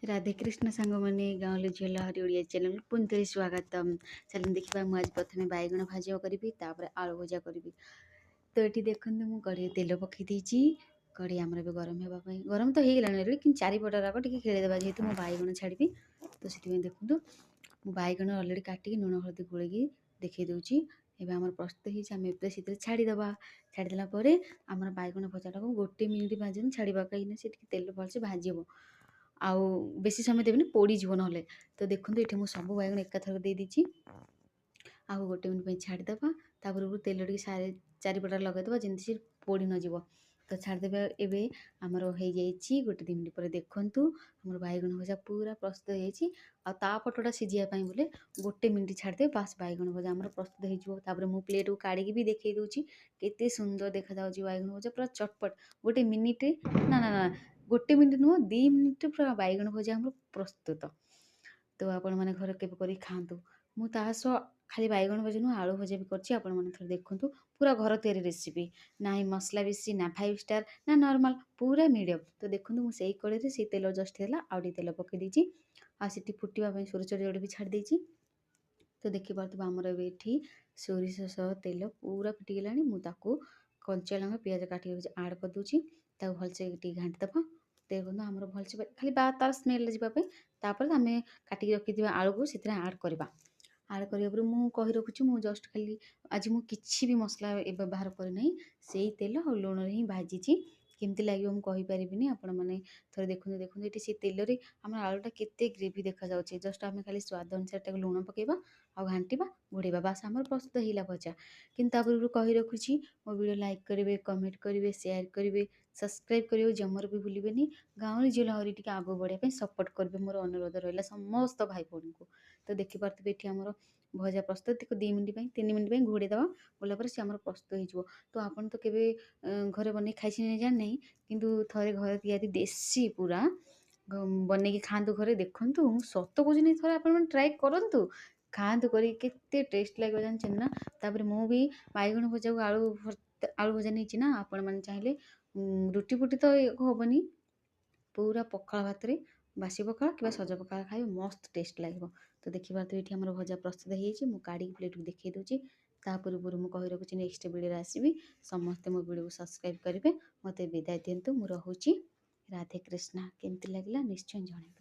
ରାଧେକୃଷ୍ଣ ସାଙ୍ଗମାନେ ଗାଁଉଲି ଝିଅ ଲହରୀ ଓଡ଼ିଆ ଚ୍ୟାନେଲ ପୁଣି ଥରେ ସ୍ୱାଗତମ୍। ଚାଲନ୍ତୁ ଦେଖିବା ମୁଁ ଆଜି ପ୍ରଥମେ ବାଇଗଣ ଭାଜିବା କରିବି, ତାପରେ ଆଳୁ ଭଜା କରିବି। ତ ଏଠି ଦେଖନ୍ତୁ ମୁଁ କଢ଼େଇ ତେଲ ପକେଇ ଦେଇଛି। କଢ଼େଇ ଆମର ଏବେ ଗରମ ହେବା ପାଇଁ, ଗରମ ତ ହେଇଗଲାଣି ଅଲରେଡ଼ି, କିନ୍ତୁ ଚାରିପଟ ଯାକ ଟିକେ ଖେଳେଇଦେବା ଯେହେତୁ ମୁଁ ବାଇଗଣ ଛାଡ଼ିବି। ତ ସେଥିପାଇଁ ଦେଖନ୍ତୁ ମୁଁ ବାଇଗଣ ଅଲରେଡ଼ି କାଟିକି ଲୁଣ ହଳଦୀ ଗୋଳେଇକି ଦେଖେଇ ଦେଉଛି। ଏବେ ଆମର ପ୍ରସ୍ତୁତ ହେଇଛି, ଆମେ ଏବେ ସେଥିରେ ଛାଡ଼ିଦେବା। ଛାଡ଼ିଦେଲା ପରେ ଆମର ବାଇଗଣ ଭଜାଟାକୁ 1 ମିନିଟ୍ ଭାଜିନି ଛାଡ଼ିବା, କାହିଁକିନା ସେ ଟିକେ ତେଲ ଭଲସେ ଭାଜିବ। ଆଉ ବେଶୀ ସମୟ ଦେବେନି, ପୋଡ଼ିଯିବ ନହେଲେ। ତ ଦେଖନ୍ତୁ ଏଠି ମୁଁ ସବୁ ବାଇଗଣ ଏକାଥରକେ ଦେଇ ଦେଇଛି। ଆଉ 1 ମିନିଟ୍ ପାଇଁ ଛାଡ଼ିଦେବା। ତା ପୂର୍ବରୁ ତେଲ ଟିକେ ଚାରିପଟରେ ଲଗାଇଦେବା ଯେମିତି ସେ ପୋଡ଼ି ନଯିବ। ତ ଛାଡ଼ିଦେବା। ଏବେ ଆମର ହେଇଯାଇଛି 1-2 ମିନିଟ୍ ପରେ ଦେଖନ୍ତୁ ଆମର ବାଇଗଣ ଭଜା ପୁରା ପ୍ରସ୍ତୁତ ହେଇଯାଇଛି। ଆଉ ତା ପଟଟା ସିଝିବା ପାଇଁ ବୋଲେ 1 ମିନିଟ୍ ଛାଡ଼ିଦେବେ, ବାସ୍ ବାଇଗଣ ଭଜା ଆମର ପ୍ରସ୍ତୁତ ହେଇଯିବ। ତାପରେ ମୁଁ ପ୍ଲେଟ୍କୁ କାଢ଼ିକି ବି ଦେଖେଇ ଦେଉଛି କେତେ ସୁନ୍ଦର ଦେଖାଯାଉଛି ବାଇଗଣ ଭଜା, ପୁରା ଚଟପଟ। 1 ମିନିଟ୍ ନା 1 ମିନିଟ୍ ନୁହଁ, 2 ମିନିଟ୍ରେ ପୁରା ବାଇଗଣ ଭଜା ଆମର ପ୍ରସ୍ତୁତ। ତ ଆପଣମାନେ ଘରେ କେବେ କରିକି ଖାଆନ୍ତୁ। ମୁଁ ତା ସହ ଖାଲି ବାଇଗଣ ଭଜା ନୁହଁ, ଆଳୁ ଭଜା ବି କରିଛି, ଆପଣମାନେ ଥରେ ଦେଖନ୍ତୁ। ପୁରା ଘର ତିଆରି ରେସିପି, ନାହିଁ ମସଲା ବେଶୀ, ନା 5 ଷ୍ଟାର୍, ନା ନର୍ମାଲ୍, ପୁରା ମିଡ଼ିୟମ୍। ତ ଦେଖନ୍ତୁ ମୁଁ ସେଇ କଢ଼େଇରେ ସେଇ ତେଲ ଜଷ୍ଟ ହେଲା, ଆଉ ଟିକେ ତେଲ ପକେଇ ଦେଇଛି। ଆଉ ସେଠି ଫୁଟିବା ପାଇଁ ସୋରିଷ ଯୋଡ଼େ ବି ଛାଡ଼ି ଦେଇଛି। ତ ଦେଖିପାରୁଥିବ ଆମର ଏବେ ଏଠି ସୋରିଷ ସହ ତେଲ ପୁରା ଫୁଟିଗଲାଣି। ମୁଁ ତାକୁ କଞ୍ଚା ଲଙ୍କା ପିଆଜ କାଟିକି ଆଡ଼୍ କରିଦେଉଛି। ତାକୁ ଭଲସେ ଟିକେ ଘାଣ୍ଟି ଦେବା। ଦେଖନ୍ତୁ ଆମର ଭଲସେ ଖାଲି ତାର ସ୍ମେଲ୍ ଯିବା ପାଇଁ। ତାପରେ ଆମେ କାଟିକି ରଖିଥିବା ଆଳୁକୁ ସେଥିରେ ଆଡ଼୍ କରିବା। ଆଡ଼୍ କରିବା ପରେ ମୁଁ କହି ରଖୁଛି, ମୁଁ ଜଷ୍ଟ ଖାଲି ଆଜି ମୁଁ କିଛି ବି ମସଲା ବ୍ୟବହାର କରିନାହିଁ। ସେଇ ତେଲ ଆଉ ଲୁଣରେ ହିଁ ଭାଜିଛି। କେମିତି ଲାଗିବ ମୁଁ କହିପାରିବିନି, ଆପଣମାନେ ଥରେ ଦେଖନ୍ତୁ ଏଠି ସେ ତେଲରେ ଆମର ଆଳୁଟା କେତେ ଗ୍ରେଭି ଦେଖାଯାଉଛି। ଜଷ୍ଟ ଆମେ ଖାଲି ସ୍ୱାଦ ଅନୁସାରେ ତାକୁ ଲୁଣ ପକାଇବା ଆଉ ଘାଣ୍ଟିବା, ଘୋଡ଼େଇବା, ବାସ୍ ଆମର ପ୍ରସ୍ତୁତ ହେଇଲା ଭଜା। କିନ୍ତୁ ତା ପୂର୍ବରୁ କହି ରଖୁଛି, ମୋ ଭିଡ଼ିଓ ଲାଇକ୍ କରିବେ, କମେଣ୍ଟ କରିବେ, ସେୟାର କରିବେ, ସବସ୍କ୍ରାଇବ୍ କରିବାକୁ ଜମାରୁ ବି ଭୁଲିବେନି। ଗାଁଉଲି ଝିଅ ଲହରୀ ଟିକେ ଆଗକୁ ବଢ଼ିବା ପାଇଁ ସପୋର୍ଟ କରିବେ, ମୋର ଅନୁରୋଧ ରହିଲା ସମସ୍ତ ଭାଇ ଭଉଣୀଙ୍କୁ। ତ ଦେଖିପାରୁଥିବେ ଏଠି ଆମର ଭଜା ପ୍ରସ୍ତୁତ। 2 ମିନିଟ୍ ପାଇଁ 3 ମିନିଟ୍ ପାଇଁ ଘୋଡ଼େଇ ଦେବା, ଗଲା ପରେ ସେ ଆମର ପ୍ରସ୍ତୁତ ହେଇଯିବ। ତ ଆପଣ ତ କେବେ ଘରେ ବନେଇ ଖାଇଛନ୍ତି ଜାଣିନାହିଁ, କିନ୍ତୁ ଥରେ ଘରେ ତିଆରି ଦେଶୀ ପୁରା ବନେଇକି ଖାଆନ୍ତୁ ଘରେ। ଦେଖନ୍ତୁ ମୁଁ ସତ କହୁଛି ନାହିଁ, ଥରେ ଆପଣମାନେ ଟ୍ରାଏ କରନ୍ତୁ, ଖାଆନ୍ତୁ କରିକି, କେତେ ଟେଷ୍ଟ ଲାଗିବ ଜାଣିଛନ୍ତି ନା। ତାପରେ ମୁଁ ବି ବାଇଗଣ ଭଜାକୁ ଆଳୁ ଭଜା ନେଇଛି ନା, ଆପଣମାନେ ଚାହିଁଲେ ରୁଟି ଫୁଟି ତ ହବନି, ପୁରା ପଖାଳ ଭାତରେ, ବାସି ପଖାଳ କିମ୍ବା ସଜ ପଖାଳ ଖାଇବେ, ମସ୍ତ ଟେଷ୍ଟ ଲାଗିବ। ତ ଦେଖିପାରୁଥିବେ ଏଠି ଆମର ଭଜା ପ୍ରସ୍ତୁତ ହେଇଯାଇଛି। ମୁଁ କାଢ଼ିକି ପ୍ଲେଟ୍କୁ ଦେଖେଇ ଦେଉଛି। ତା ପୂର୍ବରୁ ମୁଁ କହି ରଖୁଛି, ନେକ୍ସଟ ଭିଡ଼ିଓରେ ଆସିବି। ସମସ୍ତେ ମୋ ଭିଡ଼ିଓକୁ ସବସ୍କ୍ରାଇବ୍ କରିବେ। ମୋତେ ବିଦାୟ ଦିଅନ୍ତୁ, ମୁଁ ରହୁଛି। ରାଧେ କୃଷ୍ଣା। କେମିତି ଲାଗିଲା ନିଶ୍ଚୟ ଜଣାଇବେ।